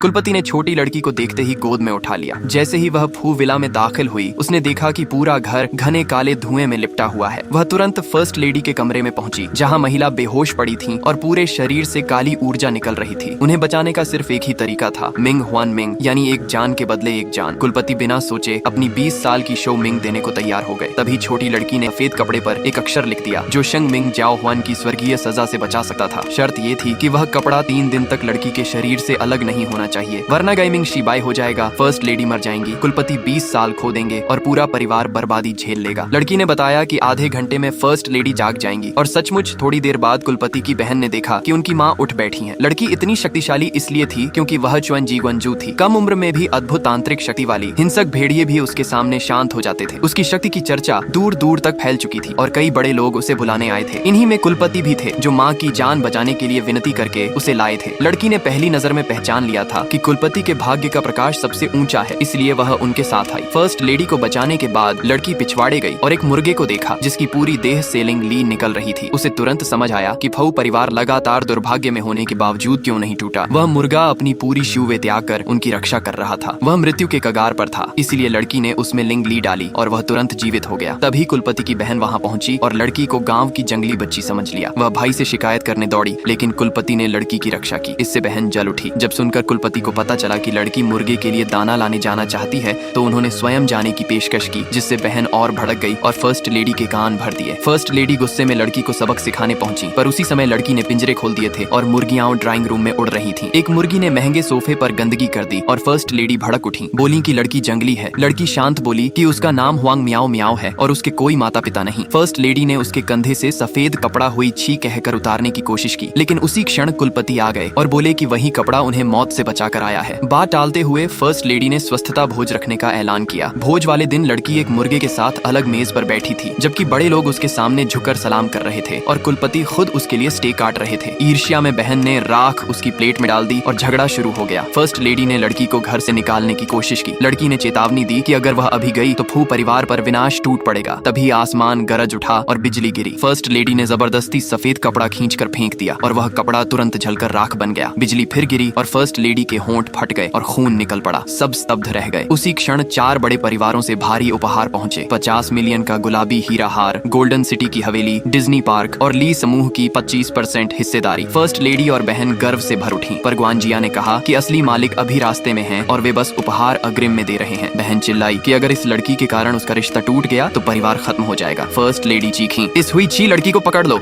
कुलपति ने छोटी लड़की को देखते ही गोद में उठा लिया। जैसे ही वह फू विला में दाखिल हुई, उसने देखा कि पूरा घर घने काले धुएं में लिपटा हुआ है। वह तुरंत फर्स्ट लेडी के कमरे में पहुंची, जहां महिला बेहोश पड़ी थी और पूरे शरीर से काली ऊर्जा निकल रही थी। उन्हें बचाने का सिर्फ एक ही तरीका था, मिंग हुआन मिंग, यानी एक जान के बदले एक जान। कुलपति बिना सोचे अपनी 20 साल की शो मिंग देने को तैयार हो गए। तभी छोटी लड़की ने सफेद कपड़े पर एक अक्षर लिख दिया जो शंग मिंग जाओ हुआन की स्वर्गीय सजा से बचा सकता था। शर्त ये थी कि वह कपड़ा 3 दिन तक लड़की के शरीर से अलग नहीं होना चाहिए, वरना मिंग शिबाई हो जाएगा, फर्स्ट लेडी मर जाएंगी, कुलपति 20 साल खो देंगे और पूरा परिवार बर्बादी झेल लेगा। लड़की ने बताया कि आधे घंटे में फर्स्ट लेडी जाग जाएंगी और सचमुच थोड़ी देर बाद कुलपति की बहन ने देखा कि उनकी माँ उठ बैठी है। लड़की इतनी शक्तिशाली इसलिए थी क्योंकि वह चुअन जीगवनजू थी, कम उम्र में भी अद्भुत तांत्रिक शक्ति वाली। हिंसक भेड़िए भी उसके सामने शांत हो जाते थे। उसकी शक्ति की चर्चा दूर दूर तक फैल चुकी थी और कई बड़े लोग उसे बुलाने आए थे। इन्हीं में कुलपति भी थे, जो माँ की जान बचाने के लिए विनती करके उसे लाए थे। लड़की ने पहली नजर में पहचान लिया था कि कुलपति के भाग्य का प्रकाश सबसे ऊंचा है, इसलिए वह उनके साथ आई। फर्स्ट लेडी को बचाने के बाद लड़की पिछवाड़े गई और एक मुर्गे को देखा जिसकी पूरी देह से लिंग ली निकल रही थी। उसे तुरंत समझ आया कि फऊ परिवार लगातार दुर्भाग्य में होने के बावजूद क्यों नहीं टूटा। वह मुर्गा अपनी पूरी शूवे त्याग कर उनकी रक्षा कर रहा था। वह मृत्यु के कगार पर था, इसलिए लड़की ने उसमें लिंग ली डाली और वह तुरंत जीवित हो गया। तभी कुलपति की बहन वहाँ पहुंची और लड़की को गाँव की जंगली बच्ची समझ लिया। वह भाई से शिकायत करने दौड़ी, लेकिन कुलपति ने लड़की की रक्षा की। इससे बहन जल उठी। जब सुनकर कुलपति को पता चला कि लड़की मुर्गे के लिए दाना लाने जाना चाहती है, तो उन्होंने स्वयं जाने की पेशकश की, जिससे बहन और भड़क गई और फर्स्ट लेडी के कान भर दिए। फर्स्ट लेडी गुस्से में लड़की को सबक सिखाने पहुंची, पर उसी समय लड़की ने पिंजरे खोल दिए थे और मुर्गियां ड्राइंग रूम में उड़ रही थीं। एक मुर्गी ने महंगे सोफे पर गंदगी कर दी और फर्स्ट लेडी भड़क उठी, बोली कि लड़की जंगली है। लड़की शांत बोली कि उसका नाम हुआंग मियाओ मियाओ है और उसके कोई माता पिता नहीं। फर्स्ट लेडी ने उसके कंधे से सफेद कपड़ा हुई छी कहकर उतारने की कोशिश की, लेकिन उसी क्षण कुलपति आ गए और बोले कि वही कपड़ा उन्हें मौत से बचा कर आया है। बात टालते हुए फर्स्ट लेडी ने स्वस्थता भोज रखने का ऐलान किया। भोज वाले दिन लड़की एक मुर्गे के साथ अलग मेज पर बैठी थी, जबकि बड़े लोग उसके सामने झुककर सलाम कर रहे थे और कुलपति खुद उसके लिए स्टेक काट रहे थे। ईर्ष्या में बहन ने राख उसकी प्लेट में डाल दी और झगड़ा शुरू हो गया। फर्स्ट लेडी ने लड़की को घर से निकालने की कोशिश की। लड़की ने चेतावनी दी कि अगर वह अभी गई तो फू परिवार पर विनाश टूट पड़ेगा। तभी आसमान गरज उठा और बिजली गिरी। फर्स्ट लेडी ने जबरदस्ती सफेद कपड़ा खींचकर फेंक दिया और वह कपड़ा तुरंत जलकर राख बन गया। बिजली फिर गिरी और फर्स्ट लेडी के होंठ फट गए और खून निकल पड़ा। सब स्तब्ध रह गए। उसी क्षण 4 बड़े परिवारों से भारी उपहार पहुंचे। 50 मिलियन का गुलाबी हीरा हार, गोल्डन सिटी की हवेली, डिज्नी पार्क और ली समूह की 25% हिस्सेदारी। फर्स्ट लेडी और बहन गर्व से भर उठी, पर ग्वानजिया ने कहा कि असली मालिक अभी रास्ते में हैं और वे बस उपहार अग्रिम में दे रहे हैं। बहन चिल्लाई कि अगर इस लड़की के कारण उसका रिश्ता टूट गया तो परिवार खत्म हो जाएगा। फर्स्ट लेडी चीखी, इस हुई छी लड़की को पकड़ लो।